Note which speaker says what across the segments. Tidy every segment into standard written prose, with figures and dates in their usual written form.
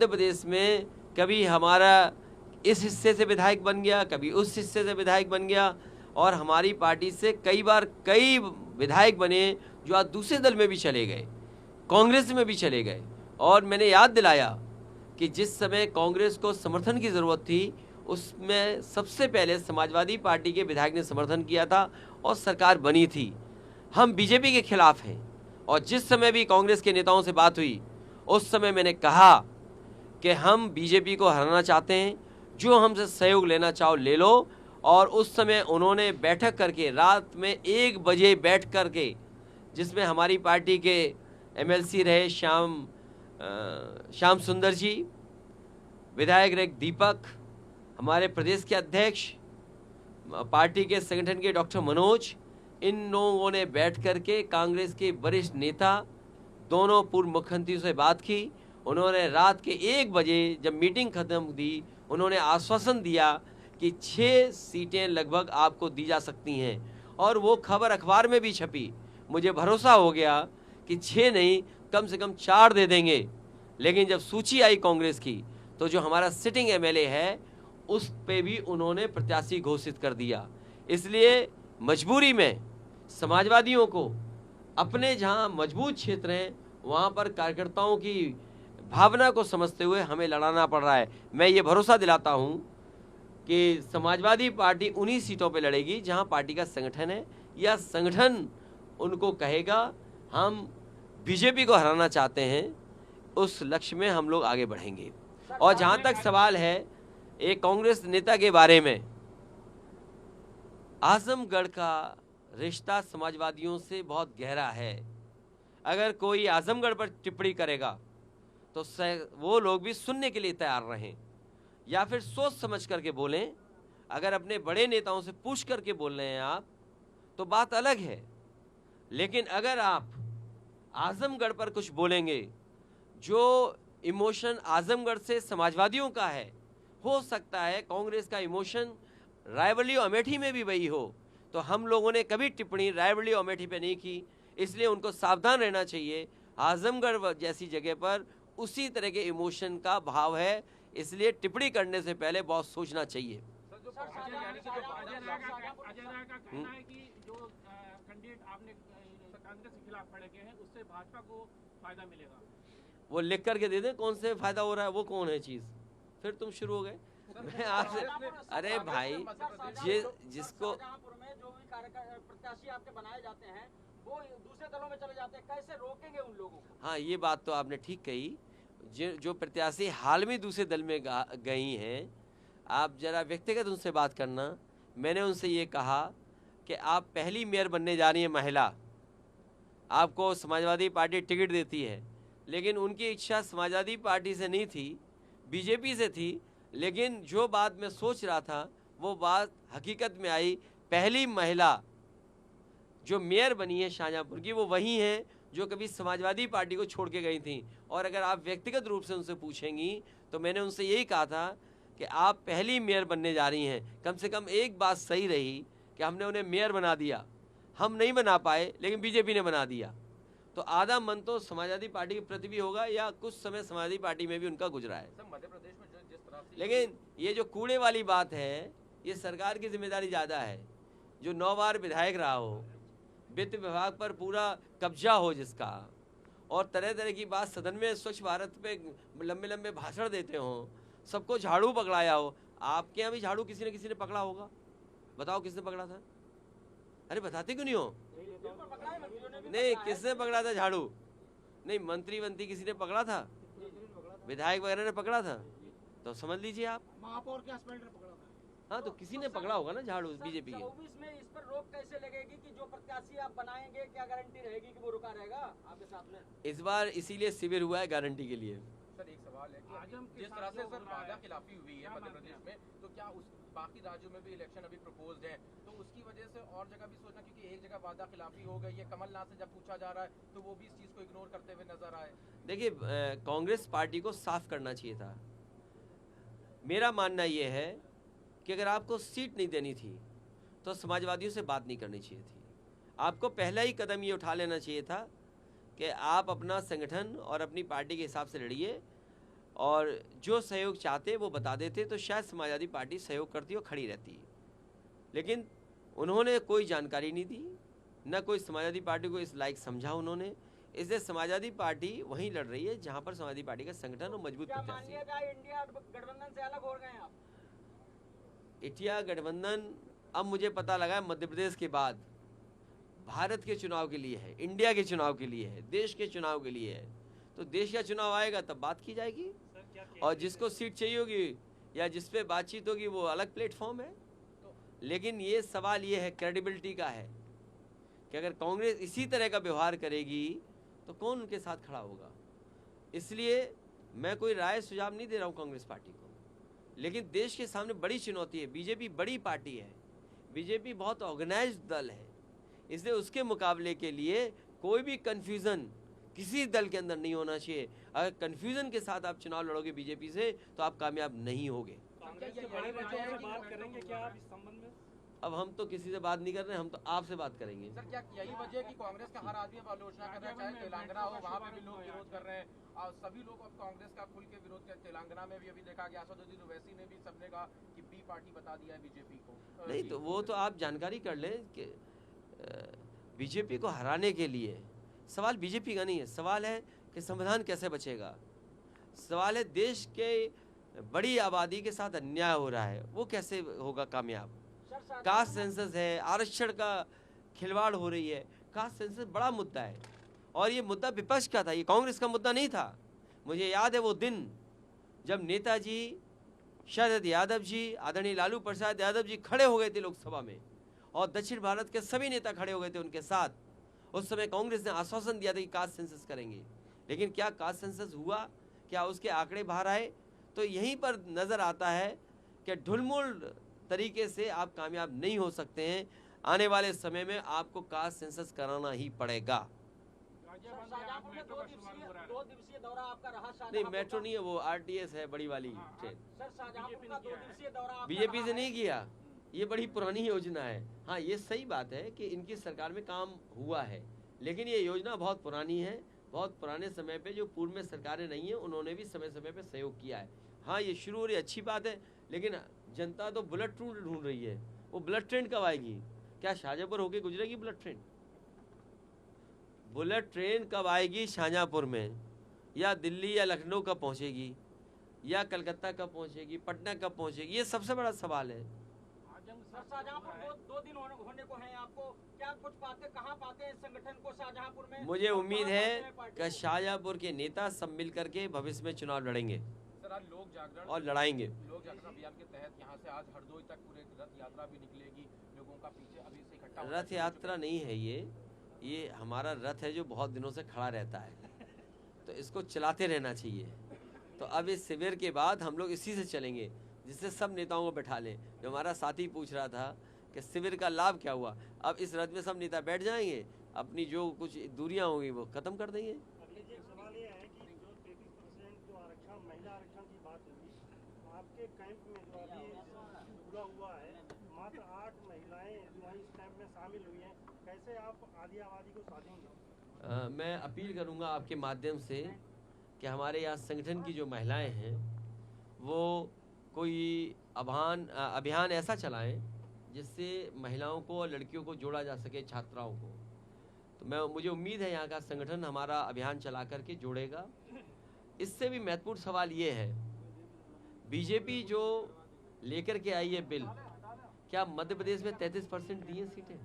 Speaker 1: मध्य प्रदेश में कभी हमारा इस हिस्से से विधायक बन गया, कभी उस हिस्से से विधायक बन गया, और हमारी पार्टी से कई बार कई विधायक बने जो आज दूसरे दल में भी चले गए, कांग्रेस में भी चले गए। और मैंने याद दिलाया कि जिस समय कांग्रेस को समर्थन की ज़रूरत थी, उसमें सबसे पहले समाजवादी पार्टी के विधायक ने समर्थन किया था और सरकार बनी थी। हम बीजेपी के खिलाफ हैं, और जिस समय भी कांग्रेस के नेताओं से बात हुई उस समय मैंने कहा कि हम बीजेपी को हराना चाहते हैं, जो हमसे सहयोग लेना चाहो ले लो। और उस समय उन्होंने बैठक करके रात में 1 बजे बैठ करके, जिसमें हमारी पार्टी के एमएलसी रहे श्याम सुंदर जी, विधायक रहे दीपक, हमारे प्रदेश के अध्यक्ष, पार्टी के संगठन के डॉक्टर मनोज, इन लोगों ने बैठ करके कांग्रेस के वरिष्ठ नेता दोनों पूर्व मुख्यमंत्रियों से बात की। उन्होंने रात के 1 बजे जब मीटिंग खत्म हुई, उन्होंने आश्वासन दिया कि 6 सीटें लगभग आपको दी जा सकती हैं, और वो खबर अखबार में भी छपी। मुझे भरोसा हो गया कि 6 नहीं, कम से कम 4 दे देंगे। लेकिन जब सूची आई कांग्रेस की, तो जो हमारा सिटिंग एमएलए है उस पे भी उन्होंने प्रत्याशी घोषित कर दिया। इसलिए मजबूरी में समाजवादियों को अपने जहां मजबूत क्षेत्र हैं वहां पर कार्यकर्ताओं की भावना को समझते हुए हमें लड़ाना पड़ रहा है। मैं ये भरोसा दिलाता हूं कि समाजवादी पार्टी उन्हीं सीटों पे लड़ेगी जहां पार्टी का संगठन है, या संगठन उनको कहेगा हम बीजेपी को हराना चाहते हैं, उस लक्ष्य में हम लोग आगे बढ़ेंगे। और जहां तक सवाल है एक कांग्रेस नेता के बारे में, आजमगढ़ का रिश्ता समाजवादियों से बहुत गहरा है। अगर कोई आजमगढ़ पर टिप्पणी करेगा तो वो लोग भी सुनने के लिए तैयार रहें, या फिर सोच समझ करके बोलें। अगर अपने बड़े नेताओं से पूछ करके बोल रहे हैं आप तो बात अलग है, लेकिन अगर आप आजमगढ़ पर कुछ बोलेंगे जो इमोशन आजमगढ़ से समाजवादियों का है, हो सकता है कांग्रेस का इमोशन रायबरेली और अमेठी में भी वही हो। तो हम लोगों ने कभी टिप्पणी रायबरेली और अमेठी पे नहीं की, इसलिए उनको सावधान रहना चाहिए। आजमगढ़ जैसी जगह पर उसी तरह के इमोशन का भाव है, इसलिए टिप्पणी करने से पहले बहुत सोचना चाहिए। वो लिख करके दे दें कौन से फायदा हो रहा है, वो कौन है चीज। फिर तुम शुरू हो गए। मैं आपसे, अरे भाई जिसको
Speaker 2: जो भी प्रत्याशी आपके बनाए जाते हैं वो दूसरे दलों में चले जाते हैं, कैसे रोकेंगे उन लोगों को?
Speaker 1: हाँ, ये बात तो आपने ठीक कही। जो प्रत्याशी हाल में दूसरे दल में गई हैं, आप जरा व्यक्तिगत उनसे बात करना। मैंने उनसे ये कहा कि आप पहली मेयर बनने जा रही हैं महिला, आपको समाजवादी पार्टी टिकट देती है, लेकिन उनकी इच्छा समाजवादी पार्टी से नहीं थी, बीजेपी से थी। लेकिन जो बात मैं सोच रहा था वो बात हकीकत में आई। पहली महिला जो मेयर बनी है शाहजहांपुर की, वो वही हैं जो कभी समाजवादी पार्टी को छोड़ के गई थी। और अगर आप व्यक्तिगत रूप से उनसे पूछेंगी तो मैंने उनसे यही कहा था कि आप पहली मेयर बनने जा रही हैं। कम से कम एक बात सही रही कि हमने उन्हें मेयर बना दिया, हम नहीं बना पाए लेकिन बीजेपी ने बना दिया। तो आधा मन तो समाजवादी पार्टी के प्रति भी होगा, या कुछ समय समाजवादी पार्टी में भी उनका गुजरा है।
Speaker 2: मध्य प्रदेश में जिस तरह से,
Speaker 1: लेकिन ये जो कूड़े वाली बात है, ये सरकार की जिम्मेदारी ज़्यादा है। जो 9 बार विधायक रहा हो, वित्त विभाग पर पूरा कब्जा हो जिसका, और तरह तरह की बात सदन में स्वच्छ भारत पे लंबे लंबे भाषण देते हो, सबको झाड़ू पकड़ाया हो। आपके यहाँ भी झाड़ू किसी ने पकड़ा होगा, बताओ किसने पकड़ा था? अरे बताते क्यों नहीं हो? नहीं, किसने पकड़ा था झाड़ू? नहीं, मंत्री किसी ने पकड़ा था? विधायक वगैरह ने पकड़ा था? तो समझ लीजिए आप,
Speaker 2: महापौर के हस्बैंड ने पकड़ा था।
Speaker 1: हाँ, तो किसी ने पकड़ा होगा ना झाड़ू बीजेपी के।
Speaker 2: 24 में इस पर रोक कैसे लगेगी कि जो प्रत्याशी आप बनाएंगे, क्या गारंटी रहेगी कि वो रुका रहेगा आपके साथ में?
Speaker 1: इस बार इसीलिए शिविर हुआ है गारंटी के लिए।
Speaker 3: सर एक सवाल है कि जिस तरह से सर वादा खिलाफी हुई है मध्य प्रदेश में, तो क्या उस बाकी राज्यों में भी इलेक्शन अभी प्रपोज्ड है, तो उसकी वजह से और जगह भी सोचना, क्योंकि एक जगह वादा खिलाफी हो गई है, कमलनाथ से जब पूछा जा रहा है तो वो भी इस चीज को इग्नोर करते हुए नजर आए।
Speaker 1: देखिए, कांग्रेस पार्टी को साफ करना चाहिए था। मेरा मानना यह है कि अगर आपको सीट नहीं देनी थी तो समाजवादियों से बात नहीं करनी चाहिए थी। आपको पहला ही कदम ये उठा लेना चाहिए था कि आप अपना संगठन और अपनी पार्टी के हिसाब से लड़िए। और जो सहयोग चाहते वो बता देते तो शायद समाजवादी पार्टी सहयोग करती और खड़ी रहती। लेकिन उन्होंने कोई जानकारी नहीं दी, न कोई समाजवादी पार्टी को इस लायक समझा उन्होंने। इसलिए समाजवादी पार्टी वहीं लड़ रही है जहां पर समाजवादी पार्टी का संगठन और मजबूत
Speaker 2: क्या मान
Speaker 1: प्रत्याशी
Speaker 2: लिया
Speaker 1: है।
Speaker 2: जाए इंडिया गठबंधन से अलग हो गए हैं आप?
Speaker 1: इंडिया गठबंधन अब मुझे पता लगा है मध्य प्रदेश के बाद भारत के चुनाव के लिए है, इंडिया के चुनाव के लिए है, देश के चुनाव के लिए है। तो देश का चुनाव आएगा तब बात की जाएगी, और जिसको सीट चाहिए होगी या जिस पे बातचीत होगी वो अलग प्लेटफॉर्म है। लेकिन ये सवाल ये है, क्रेडिबिलिटी का है कि अगर कांग्रेस इसी तरह का व्यवहार करेगी तो कौन उनके साथ खड़ा होगा। इसलिए मैं कोई राय सुझाव नहीं दे रहा हूँ कांग्रेस पार्टी को, लेकिन देश के सामने बड़ी चुनौती है। बीजेपी बड़ी पार्टी है, बीजेपी बहुत ऑर्गेनाइज्ड दल है, इसलिए उसके मुकाबले के लिए कोई भी कन्फ्यूज़न किसी दल के अंदर नहीं होना चाहिए। अगर कन्फ्यूज़न के साथ आप चुनाव लड़ोगे बीजेपी से तो आप कामयाब नहीं होगे।
Speaker 4: कांग्रेस के बड़े नेताओं से बात करेंगे क्या आप इस संबंध में?
Speaker 1: अब हम तो किसी से बात नहीं कर रहे, हम तो आपसे बात करेंगे।
Speaker 3: सर क्या यही वजह है कि कांग्रेस का हर आदमी अब आलोचना कर रहा है, चाहे तेलंगाना हो वहाँ पे भी लोग विरोध कर रहे हैं, और सभी लोग अब कांग्रेस का खुल के विरोध कर। तेलंगाना में भी अभी देखा गया, असदुद्दीन ओवैसी ने भी सबने कहा कि बी पार्टी बता दिया है बीजेपी को।
Speaker 1: नहीं तो वो तो आप जानकारी कर लें कि बीजेपी को हराने के लिए सवाल बीजेपी का नहीं है, सवाल है कि संविधान कैसे बचेगा, सवाल है देश के बड़ी आबादी के साथ अन्याय हो रहा है वो कैसे होगा कामयाब। कास्ट सेंसस है, आरक्षण का खिलवाड़ हो रही है, कास्ट सेंसस बड़ा मुद्दा है और ये मुद्दा विपक्ष का था, ये कांग्रेस का मुद्दा नहीं था। मुझे याद है वो दिन जब नेताजी शरद यादव जी, आदरणीय लालू प्रसाद यादव जी खड़े हो गए थे लोकसभा में और दक्षिण भारत के सभी नेता खड़े हो गए थे उनके साथ। उस समय कांग्रेस ने आश्वासन दिया था कि कास्ट सेंसस करेंगे, लेकिन क्या कास्ट सेंसस हुआ, क्या उसके आंकड़े बाहर आए? तो यहीं पर नज़र आता है कि ढुलमुल तरीके से आप कामयाब नहीं हो सकते हैं। आने वाले समय में आपको कास्ट सेंसस कराना ही पड़ेगा।
Speaker 2: शाहजहांपुर में 2 दिवसीय दौरा आपका रहा।
Speaker 1: नहीं, मेट्रो नहीं है, वो आरटीएस है, बड़ी वाली ट्रेन।
Speaker 2: सर शाहजहांपुर का 2 दिवसीय दौरा आपका
Speaker 1: बीजेपी
Speaker 2: रहा
Speaker 1: से
Speaker 2: है।
Speaker 1: नहीं किया, ये बड़ी पुरानी योजना है। हाँ, ये सही बात है कि इनकी सरकार में काम हुआ है, लेकिन ये योजना बहुत पुरानी है। बहुत पुराने समय पे जो पूर्व में सरकारें नहीं हैं उन्होंने भी समय समय पे सहयोग किया है। हाँ, ये शुरू हो रही अच्छी बात है, लेकिन जनता तो बुलेट ट्रेन ढूंढ रही है। वो बुलेट ट्रेन कब आएगी? क्या शाहजहांपुर होके गुजरेगी बुलेट ट्रेन? बुलेट ट्रेन कब आएगी शाहजहांपुर में? या दिल्ली या लखनऊ कब पहुंचेगी, या कलकत्ता कब पहुंचेगी, पटना कब पहुंचेगी? ये सबसे बड़ा सवाल है।
Speaker 2: सर शाहजहांपुर 2 दिन होने को हैं आपको, क्या कुछ पाते, कहाँ पाते हैं इस संगठन को शाहजहांपुर में?
Speaker 1: मुझे उम्मीद है
Speaker 2: पार्टी
Speaker 1: कि शाहजहांपुर के नेता सब मिल करके भविष्य में चुनाव लड़ेंगे
Speaker 3: सर आज लोक जागरण
Speaker 1: और लड़ाएंगे।
Speaker 3: लोक जागरण अभियान के तहत यहाँ से आज हरदोई तक पूरे रथ यात्रा भी निकलेगी, लोगों का पीछे अभी से इकट्ठा होना
Speaker 1: रथ यात्रा नहीं है ये हमारा रथ है जो बहुत दिनों से खड़ा रहता है, तो इसको चलाते रहना चाहिए। तो अब इस शिविर के बाद हम लोग इसी से चलेंगे जिससे सब नेताओं को बैठा लें। जो हमारा साथी पूछ रहा था कि शिविर का लाभ क्या हुआ, अब इस रथ में सब नेता बैठ जाएंगे, अपनी जो कुछ दूरियां होंगी वो खत्म कर देंगे।
Speaker 4: अगले जी सवाल ये है कि जो 33% जो आरक्षण, महिला आरक्षण की बात होगी, आपके कैंप में जो अभी पूरा हुआ है मात्र 8 महिलाएं जो इस कैंप में शामिल हुई हैं, कैसे आप आधी आबादी को साधेंगे?
Speaker 1: मैं अपील करूंगा आपके माध्यम से कि हमारे यहाँ संगठन की जो महिलाएं हैं वो कोई अभियान ऐसा चलाएं जिससे महिलाओं को और लड़कियों को जोड़ा जा सके, छात्राओं को। तो मुझे उम्मीद है यहाँ का संगठन हमारा अभियान चला करके जोड़ेगा। इससे भी महत्वपूर्ण सवाल ये है, बीजेपी जो लेकर के आई है बिल, क्या मध्य प्रदेश में 33% दी हैं सीटें?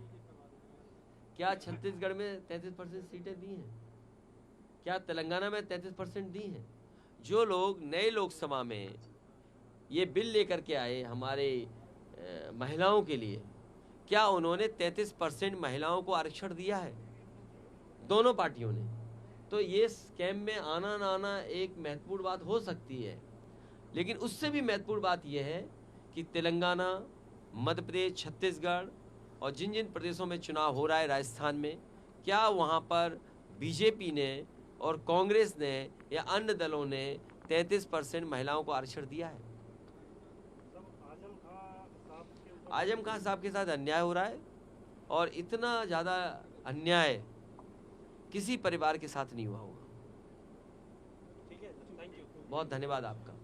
Speaker 1: क्या छत्तीसगढ़ में 33% सीटें दी हैं? क्या तेलंगाना में 33% दी हैं? जो लोग नए लोकसभा में ये बिल लेकर के आए हमारे महिलाओं के लिए, क्या उन्होंने 33% महिलाओं को आरक्षण दिया है? दोनों पार्टियों ने। तो ये स्कैम में आना ना आना एक महत्वपूर्ण बात हो सकती है, लेकिन उससे भी महत्वपूर्ण बात यह है कि तेलंगाना, मध्य प्रदेश, छत्तीसगढ़ और जिन जिन प्रदेशों में चुनाव हो रहा है, राजस्थान में, क्या वहाँ पर बीजेपी ने और कांग्रेस ने या अन्य दलों ने 33% महिलाओं को आरक्षण दिया है? आजम खान साहब के साथ अन्याय हो रहा है और इतना ज़्यादा अन्याय किसी परिवार के साथ नहीं हुआ होगा।
Speaker 4: ठीक है, थैंक यू।
Speaker 1: बहुत धन्यवाद आपका।